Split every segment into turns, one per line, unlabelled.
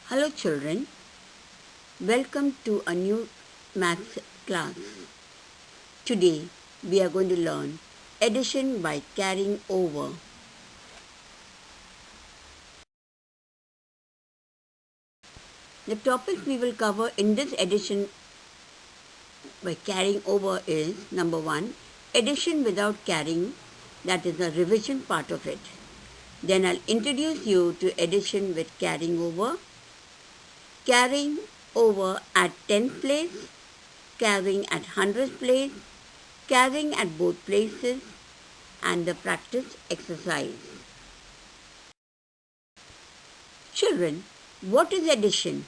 Hello children, welcome to a new maths class. Today we are going to learn addition by carrying over. The topic we will cover in this addition by carrying over is number 1, addition without carrying, that is the revision part of it. Then I'll introduce you to addition with carrying over at 10th place, carrying at 100th place, carrying at both places, and the practice exercise. Children, what is addition?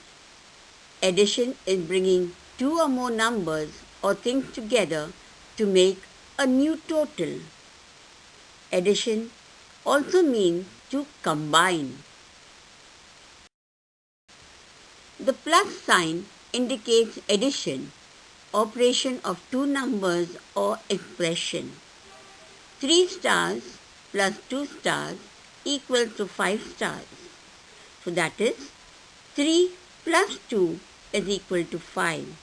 Addition is bringing two or more numbers or things together to make a new total. Addition also means to combine. The plus sign indicates addition, operation of two numbers or expression. 3 stars plus 2 stars equals to 5 stars. So that is 3 plus 2 is equal to 5.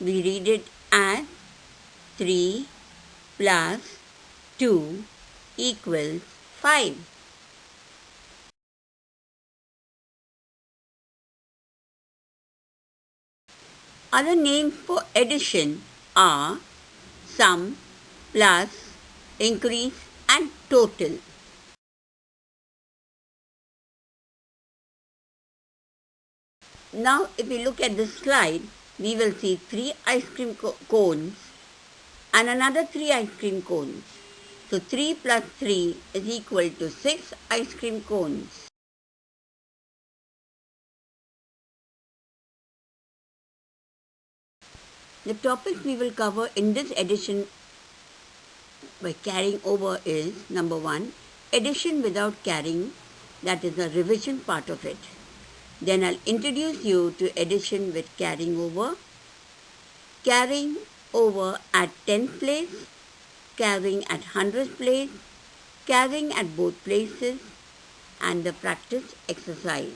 We read it as 3 plus 2 equals 5. Other names for addition are sum, plus, increase and total. Now if we look at this slide, we will see 3 ice cream cones and another 3 ice cream cones. So 3 plus 3 is equal to 6 ice cream cones. The topic we will cover in this addition by carrying over is number 1, addition without carrying, that is the revision part of it. Then I'll introduce you to addition with carrying over at 10th place, carrying at 100th place, carrying at both places, and the practice exercise.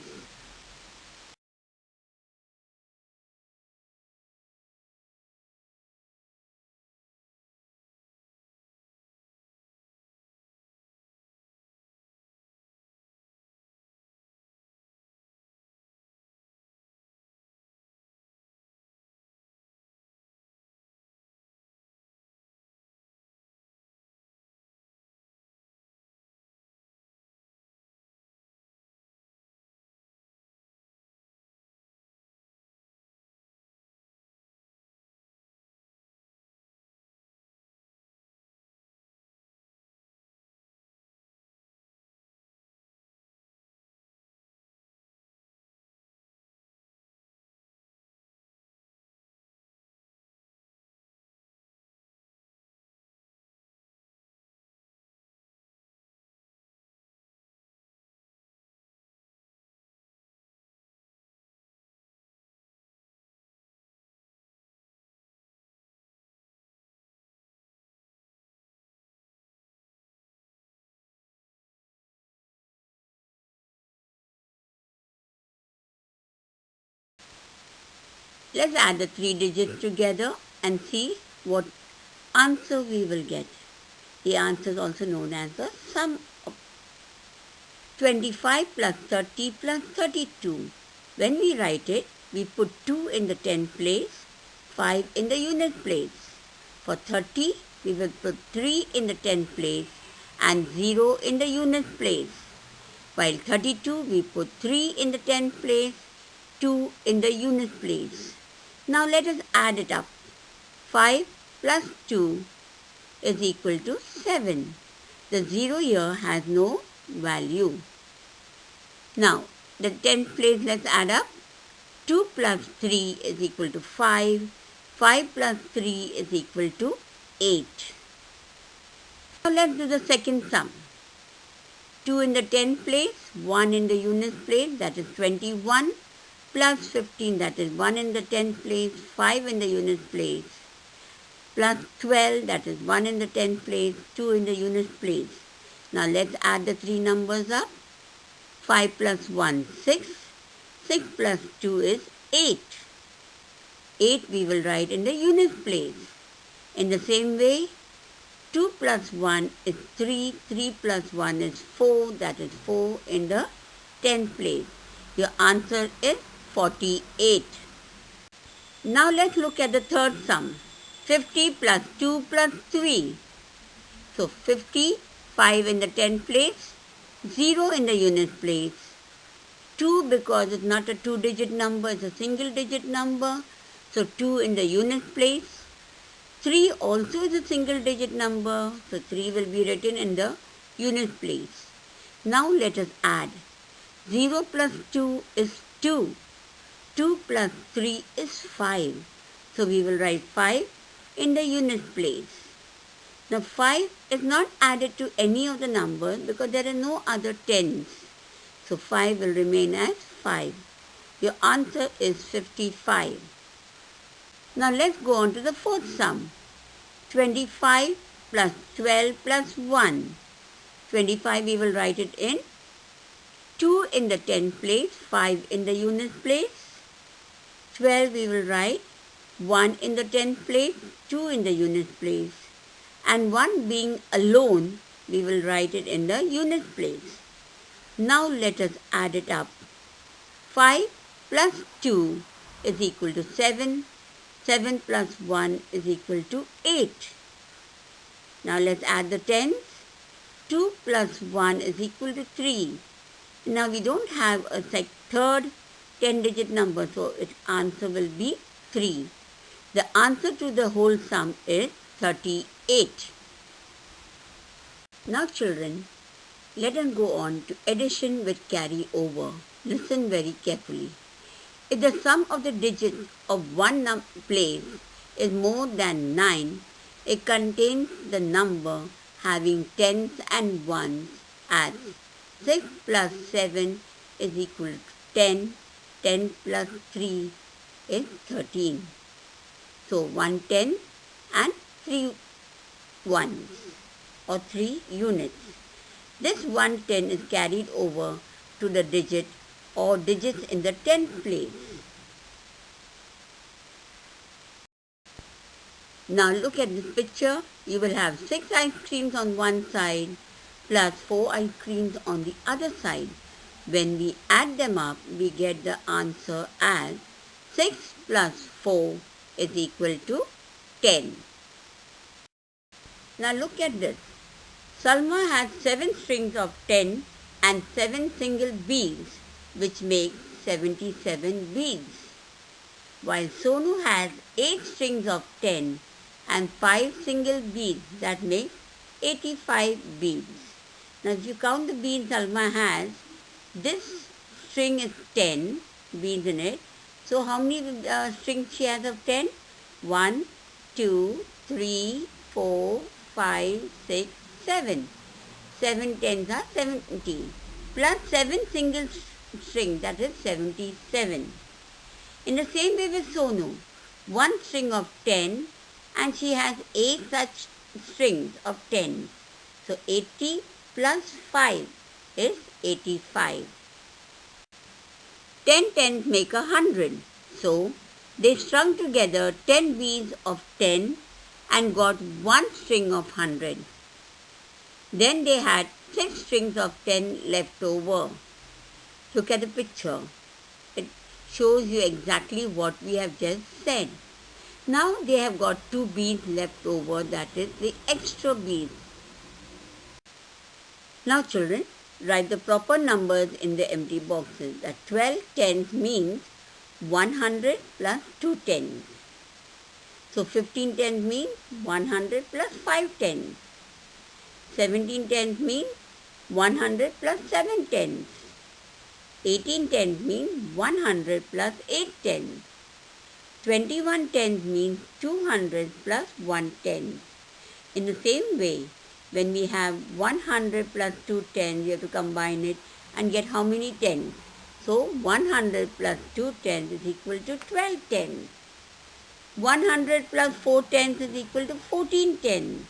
Let's add the 3 digits together and see what answer we will get. The answer is also known as the sum of 25 plus 30 plus 32. When we write it, we put 2 in the 10th place, 5 in the unit place. For 30, we will put 3 in the 10th place and 0 in the unit place. While 32, we put 3 in the 10th place, 2 in the unit place. Now let us add it up. 5 plus 2 is equal to 7. The 0 here has no value. Now, the 10th place, let's add up. 2 plus 3 is equal to 5. 5 plus 3 is equal to 8. Now let's do the second sum. 2 in the 10th place, 1 in the unit place, that is 21, plus 15, that is 1 in the 10th place, 5 in the unit place, plus 12, that is 1 in the 10th place, 2 in the unit place. Now let's add the 3 numbers up. 5 plus 1, 6. 6 plus 2 is 8. 8 we will write in the units place. In the same way, 2 plus 1 is 3, 3 plus 1 is 4, that is 4 in the tens place. Your answer is 48. Now let's look at the third sum. 50 plus 2 plus 3. So 50, 5 in the tens place, 0 in the units place. 2 because it's not a two-digit number, it's a single-digit number. So 2 in the units place. 3 also is a single-digit number. So 3 will be written in the units place. Now let us add. 0 plus 2 is 2. 2 plus 3 is 5. So we will write 5 in the units place. Now 5 is not added to any of the numbers because there are no other tens. So 5 will remain as 5. Your answer is 55. Now let's go on to the fourth sum. 25 plus 12 plus 1. 25 we will write it in 2 in the tens place, 5 in the units place. 12 we will write 1 in the tens place, 2 in the units place. And 1 being alone, we will write it in the units place. Now let us add it up. 5 plus 2 is equal to 7. 7 plus 1 is equal to 8. Now let's add the tens. 2 plus 1 is equal to 3. Now we don't have a third 10-digit number, so its answer will be 3. The answer to the whole sum is 38. Now children, let us go on to addition with carry over. Listen very carefully. If the sum of the digits of one place is more than 9, it contains the number having tens and ones as 6 plus 7 is equal to 10, 10 plus 3 is 13. So 1 10 and 3 ones or 3 units. This 110 is carried over to the digit or digits in the tens place. Now look at this picture. You will have 6 ice creams on one side plus 4 ice creams on the other side. When we add them up, we get the answer as 6 plus 4 is equal to 10. Now look at this. Salma has 7 strings of 10 and 7 single beads, which makes 77 beads. While Sonu has 8 strings of 10 and 5 single beads, that makes 85 beads. Now if you count the beads Salma has, this string is 10 beads in it. So how many strings she has of 10? 1, 2, 3, 4, 5, 6, 7. 7 tens are 70. Plus 7 single string, that is 77. In the same way with Sonu, 1 string of 10 and she has 8 such strings of 10. So 80 plus 5 is 85. 10 tens make 100. So they strung together 10 beads of 10 and got 1 string of 100. Then they had 6 strings of 10 left over. Look at the picture. It shows you exactly what we have just said. Now they have got 2 beads left over, that is the extra beads. Now children, write the proper numbers in the empty boxes. That 12 tens means 100 plus 2 tens. So 15 tens means 100 plus 5 tens. 17 tens means 100 plus 7 tens. 18 tens means 100 plus 8 tens. 21 tens means 200 plus 1 tens. In the same way, when we have 100 plus 2 tens, we have to combine it and get how many tens? So 100 plus 2 tens is equal to 12 tens. 100 plus 4 tens is equal to 14 tens.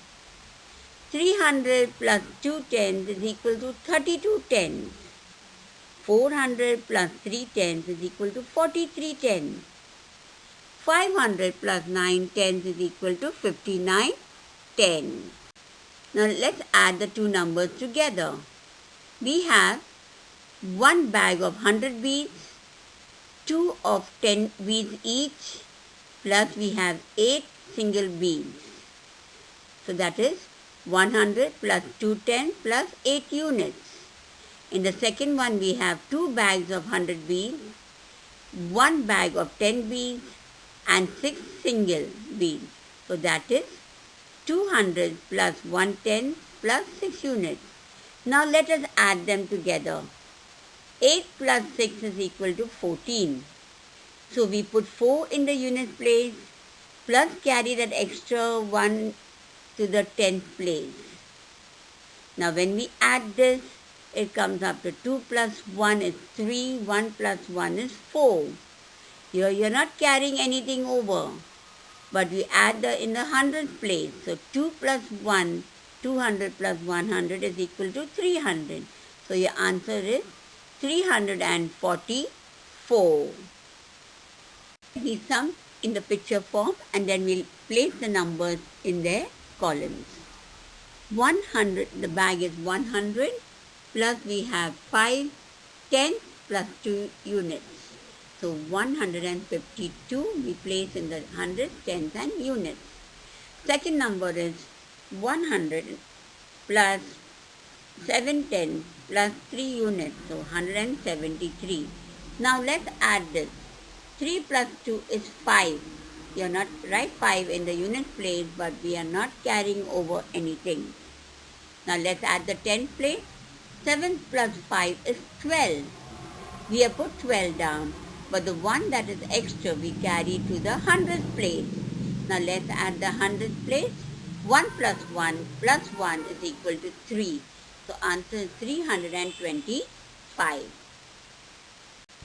300 plus 2 tens is equal to 32 tens. 400 plus 3 tens is equal to 43 tens. 500 plus 9 tens is equal to 59 tens. Now let's add the two numbers together. We have one bag of 100 beads, two of 10 beads each, plus we have 8 single beads. So that is 100 plus 2 tens plus 8 units. In the second one we have two bags of 100 beads, one bag of 10 beads and 6 single beads. So that is 200 plus 110 plus 6 units. Now let us add them together. 8 plus 6 is equal to 14. So we put 4 in the unit place plus carry that extra 1 to the 10th place. Now when we add this, it comes up to 2 plus 1 is 3, 1 plus 1 is 4. Here you're not carrying anything over, but we add in the 100th place. So 2 plus 1, 200 plus 100 is equal to 300. So your answer is 344. We sum in the picture form and then we'll place the numbers in their columns. 100, the bag is 100 plus we have 5 tens plus 2 units. So 152 we place in the hundreds, tens and units. Second number is 100 plus 7 tens plus 3 units, so 173. Now let's add this. 3 plus 2 is 5. We are not write 5 in the unit place, but we are not carrying over anything. Now let's add the 10th place. 7 plus 5 is 12. We have put 12 down, but the one that is extra we carry to the 100th place. Now let's add the 100th place. 1 plus 1 plus 1 is equal to 3. So answer is 325.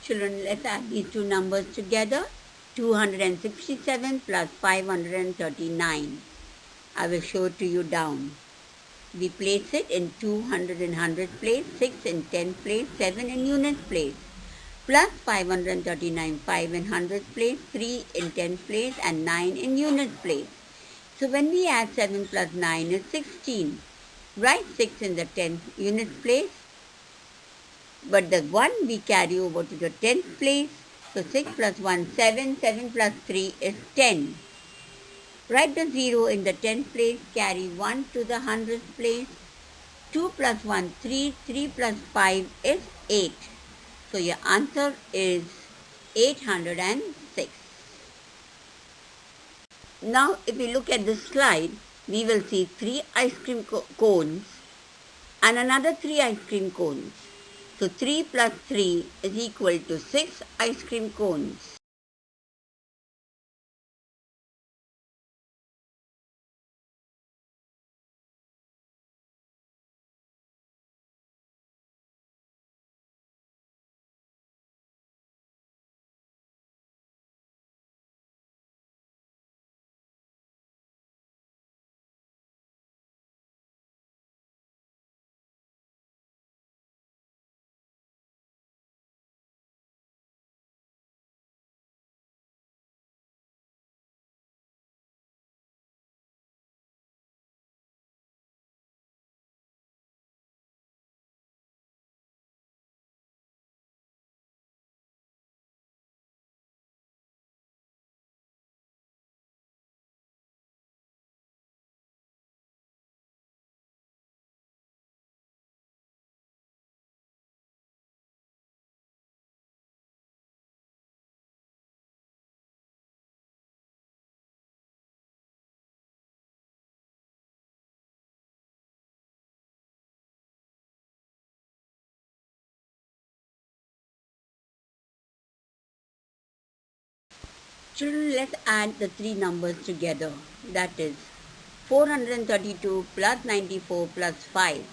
Children, let's add these two numbers together. 267 plus 539. I will show it to you down. We place it in 200 in 100th place, 6 in 10th place, 7 in units place. Plus 539, 5 in 100th place, 3 in 10th place and 9 in units place. So when we add 7 plus 9 is 16. Write 6 in the 10th units place, but the 1 we carry over to the 10th place. So 6 plus 1, 7, 7 plus 3 is 10. Write the 0 in the 10th place, carry 1 to the 100th place. 2 plus 1, 3, 3 plus 5 is 8. So your answer is 806. Now if we look at this slide, we will see 3 ice cream cones and another 3 ice cream cones. So 3 plus 3 is equal to 6 ice cream cones. Children, let's add the three numbers together. That is 432 plus 94 plus 5.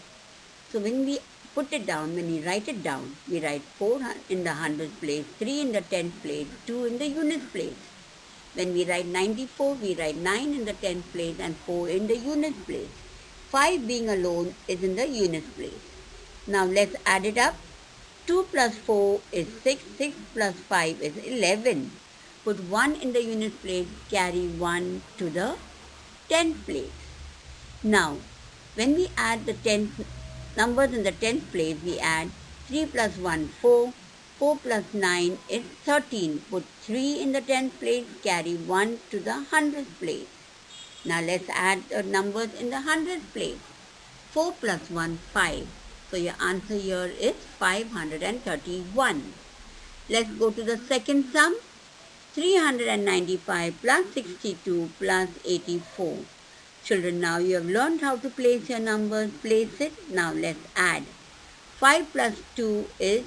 So when we put it down, when we write it down, we write 4 in the 100th place, 3 in the 10th place, 2 in the units place. When we write 94, we write 9 in the 10th place and 4 in the units place. 5 being alone is in the units place. Now let's add it up. 2 plus 4 is 6, 6 plus 5 is 11. Put 1 in the unit place, carry 1 to the 10th place. Now, when we add the 10 numbers in the 10th place, we add 3 plus 1, 4. 4 plus 9 is 13. Put 3 in the 10th place, carry 1 to the 100th place. Now let's add the numbers in the 100th place. 4 plus 1, 5. So your answer here is 531. Let's go to the second sum. 395 plus 62 plus 84. Children, now you have learned how to place your numbers. Place it. Now let's add. 5 plus 2 is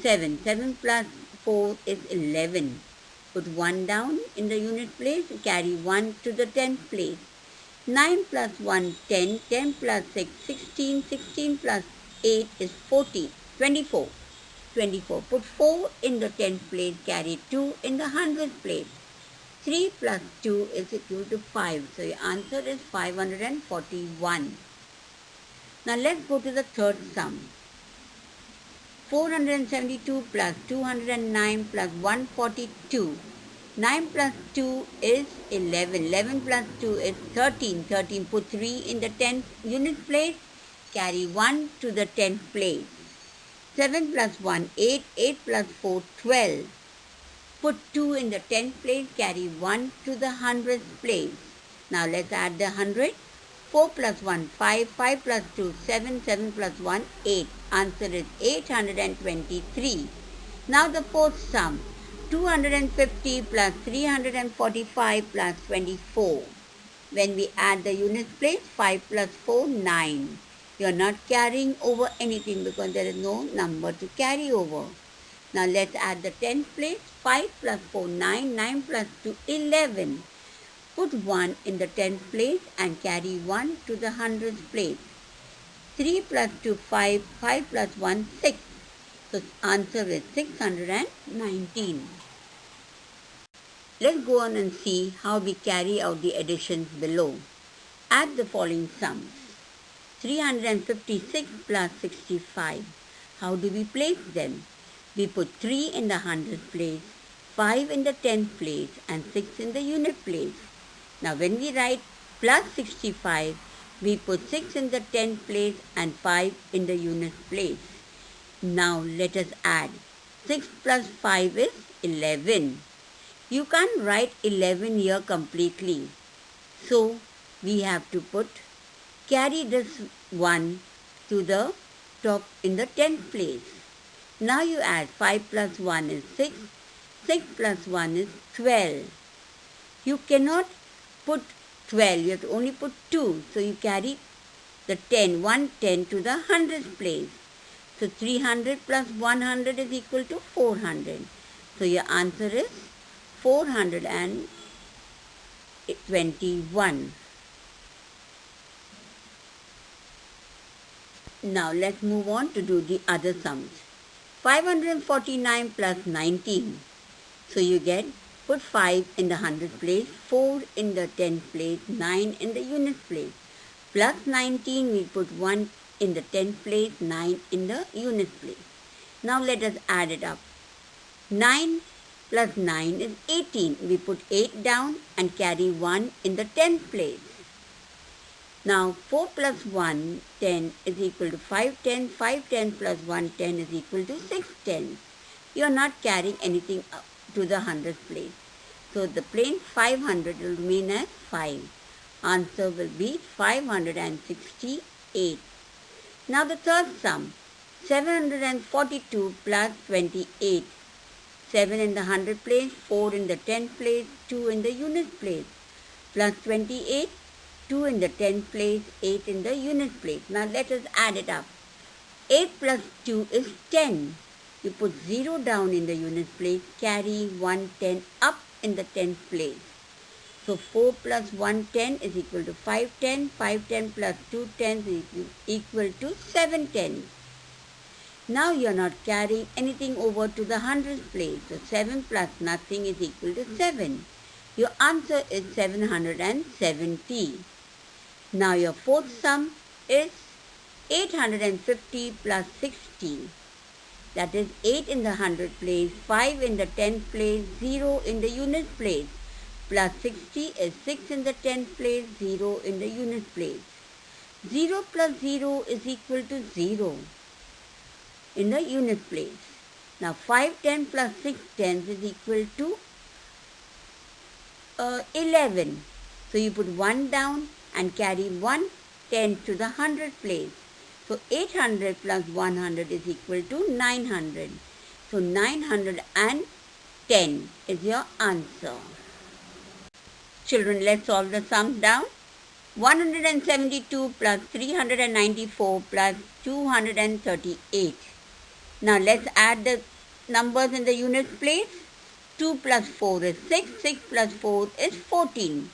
7. 7 plus 4 is 11. Put 1 down in the unit place. Carry 1 to the 10th place. 9 plus 1, 10. 10 plus 6, 16. 16 plus 8 is 40. 24. 24. Put 4 in the 10th place. Carry 2 in the 100th place. 3 plus 2 is equal to 5. So your answer is 541. Now let's go to the third sum. 472 plus 209 plus 142. 9 plus 2 is 11. 11 plus 2 is 13. 13. Put 3 in the 10th unit place. Carry 1 to the 10th place. 7 plus 1, 8. 8 plus 4, 12. Put 2 in the 10th place, carry 1 to the 100th place. Now let's add the 100. 4 plus 1, 5. 5 plus 2, 7. 7 plus 1, 8. Answer is 823. Now the fourth sum. 250 plus 345 plus 24. When we add the unit place, 5 plus 4, 9. You are not carrying over anything because there is no number to carry over. Now let's add the 10th place. 5 plus 4, 9. 9 plus 2, 11. Put 1 in the 10th place and carry 1 to the 100th place. 3 plus 2, 5. 5 plus 1, 6. So answer is 619. Let's go on and see how we carry out the additions below. Add the following sums. 356 plus 65. How do we place them? We put 3 in the 100th place, 5 in the 10th place and 6 in the unit place. Now when we write plus 65, we put 6 in the 10th place and 5 in the unit place. Now let us add. 6 plus 5 is 11. You can't write 11 here completely. So we have to carry this 1 to the top in the 10th place. Now you add 5 plus 1 is 6. 6 plus 1 is 12. You cannot put 12. You have to only put 2. So you carry the 10, 110 to the 100th place. So 300 plus 100 is equal to 400. So your answer is 421. Now let's move on to do the other sums. 549 plus 19. So you get, put 5 in the 100th place, 4 in the 10th place, 9 in the unit place. Plus 19, we put 1 in the 10th place, 9 in the unit place. Now let us add it up. 9 plus 9 is 18. We put 8 down and carry 1 in the 10th place. Now 4 plus 1, 10 is equal to 5 10. 5 10 plus 1, 10 is equal to 6 10. You are not carrying anything up to the 100th place. So the plain 500 will remain as 5. Answer will be 568. Now the third sum. 742 plus 28. 7 in the 100th place, 4 in the 10th place, 2 in the unit place. Plus 28. 2 in the 10th place, 8 in the unit place. Now let us add it up. 8 plus 2 is 10. You put 0 down in the unit place, carry 1 10 up in the 10th place. So 4 plus 1 10 is equal to 5 10. 5 10 plus 2 10 is equal to 7 10. Now you are not carrying anything over to the 100th place. So 7 plus nothing is equal to 7. Your answer is 770. Now your fourth sum is 850 plus 60. that is 8 in the 100 place, 5 in the 10th place, 0 in the unit place, plus 60 is 6 in the 10th place, 0 in the unit place. 0 plus 0 is equal to 0 in the unit place. Now 5 10 plus 6 10 is equal to 11. So you put 1 down and carry 1 10 to the 100 place. So 800 plus 100 is equal to 900. So 910 is your answer. Children, let's solve the sum down. 172 plus 394 plus 238. Now let's add the numbers in the unit place. 2 plus 4 is 6, 6 plus 4 is 14.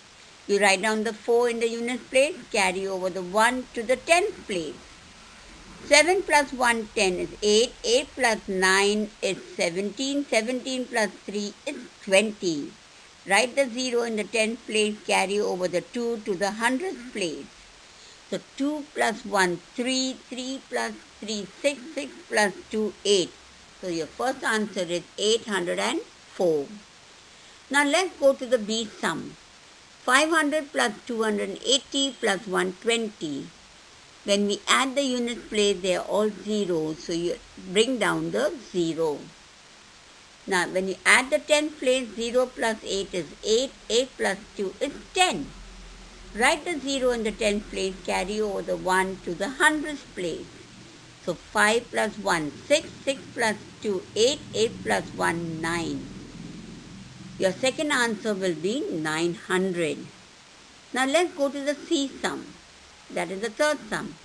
You write down the 4 in the unit place, carry over the 1 to the 10th place. 7 plus 1, 10 is 8, 8 plus 9 is 17, 17 plus 3 is 20. Write the 0 in the 10th place, carry over the 2 to the 100th place. So 2 plus 1, 3, 3 plus 3, 6, 6 plus 2, 8. So your first answer is 804. Now let's go to the B sum. 500 plus 280 plus 120. When we add the unit place, they are all zeros, so you bring down the 0. Now when you add the 10th place, 0 plus 8 is 8, 8 plus 2 is 10. Write the 0 in the 10th place, carry over the 1 to the 100th place. So 5 plus 1, 6, 6 plus 2, 8, 8 plus 1, 9. Your second answer will be 900. Now let's go to the C sum. That is the third sum.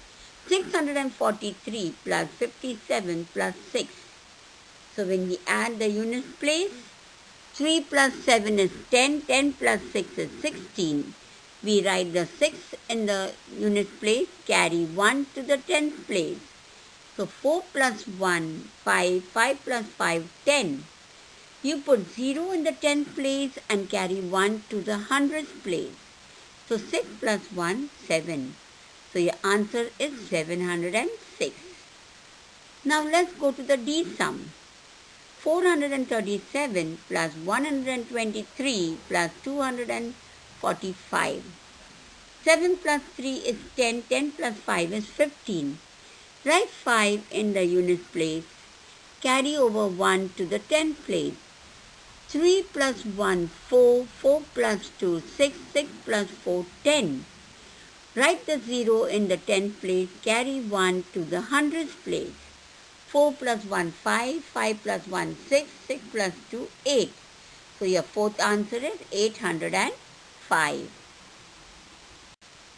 643 plus 57 plus 6. So when we add the unit place, 3 plus 7 is 10, 10 plus 6 is 16. We write the 6 in the unit place, carry 1 to the 10th place. So 4 plus 1, 5, 5 plus 5, 10. You put 0 in the 10th place and carry 1 to the 100th place. So 6 plus 1, 7. So your answer is 706. Now let's go to the D sum. 437 plus 123 plus 245. 7 plus 3 is 10, 10 plus 5 is 15. Write 5 in the unit place. Carry over 1 to the 10th place. 3 plus 1, 4, 4 plus 2, 6, 6 plus 4, 10. Write the 0 in the 10th place, carry 1 to the 100th place. 4 plus 1, 5, 5 plus 1, 6, 6 plus 2, 8. So your fourth answer is 805.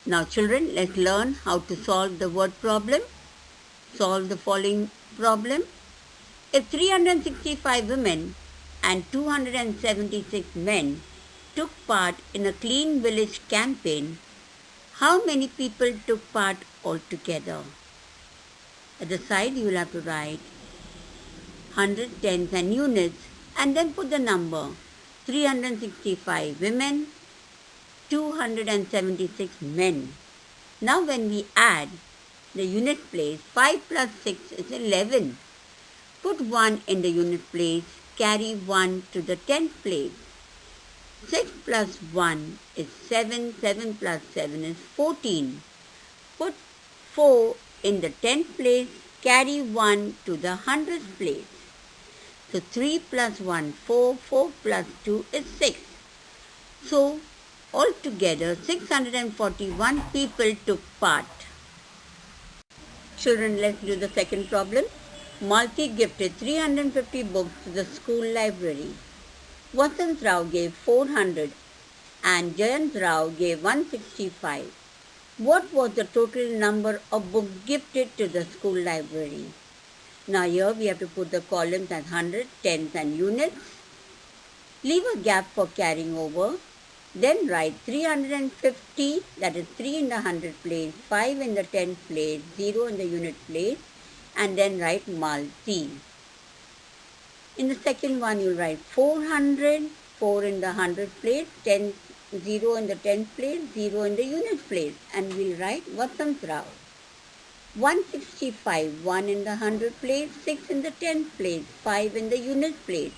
Now children, let's learn how to solve the word problem. Solve the following problem. If 365 women and 276 men took part in a Clean Village campaign, how many people took part altogether? At the side you will have to write hundreds, tens and units and then put the number 365 women, 276 men. Now when we add the unit place, 5 plus 6 is 11. Put 1 in the unit place, carry 1 to the 10th place. 6 plus 1 is 7, 7 plus 7 is 14. Put 4 in the 10th place, carry 1 to the 100th place. So 3 plus 1, 4, 4 plus 2 is 6. So altogether 641 people took part. Children, let's do the second problem. Malti gifted 350 books to the school library. Vasant Rao gave 400 and Jayant Rao gave 165. What was the total number of books gifted to the school library? Now here we have to put the columns as hundreds, tens and units. Leave a gap for carrying over. Then write 350, that is 3 in the 100 place, 5 in the 10th place, 0 in the unit place, and then write Malti. In the second one you write 400, 4 in the 100 place, 10, 0 in the 10th place, 0 in the unit place, and we'll write Vasant Rao. 165, 1 in the 100 place, 6 in the 10th place, 5 in the unit place.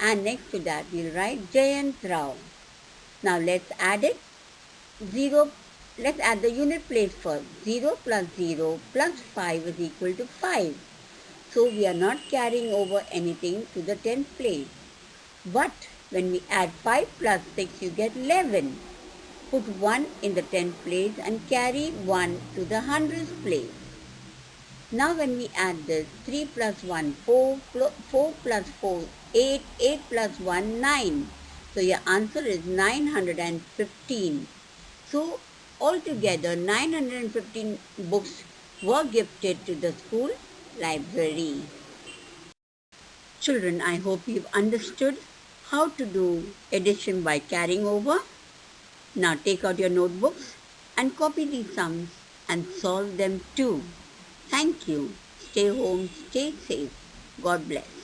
And next to that we'll write Jayant Rao. Now let's add it. 0, let's add the unit place first. 0 plus 0 plus 5 is equal to 5. So we are not carrying over anything to the 10th place. But when we add 5 plus 6, you get 11. Put 1 in the 10th place and carry 1 to the 100th place. Now when we add this, 3 plus 1, 4, 4 plus 4, 8, 8 plus 1, 9. So your answer is 915. So altogether 915 books were gifted to the school library. Children, I hope you've understood how to do addition by carrying over. Now take out your notebooks and copy these sums and solve them too. Thank you. Stay home, stay safe. God bless.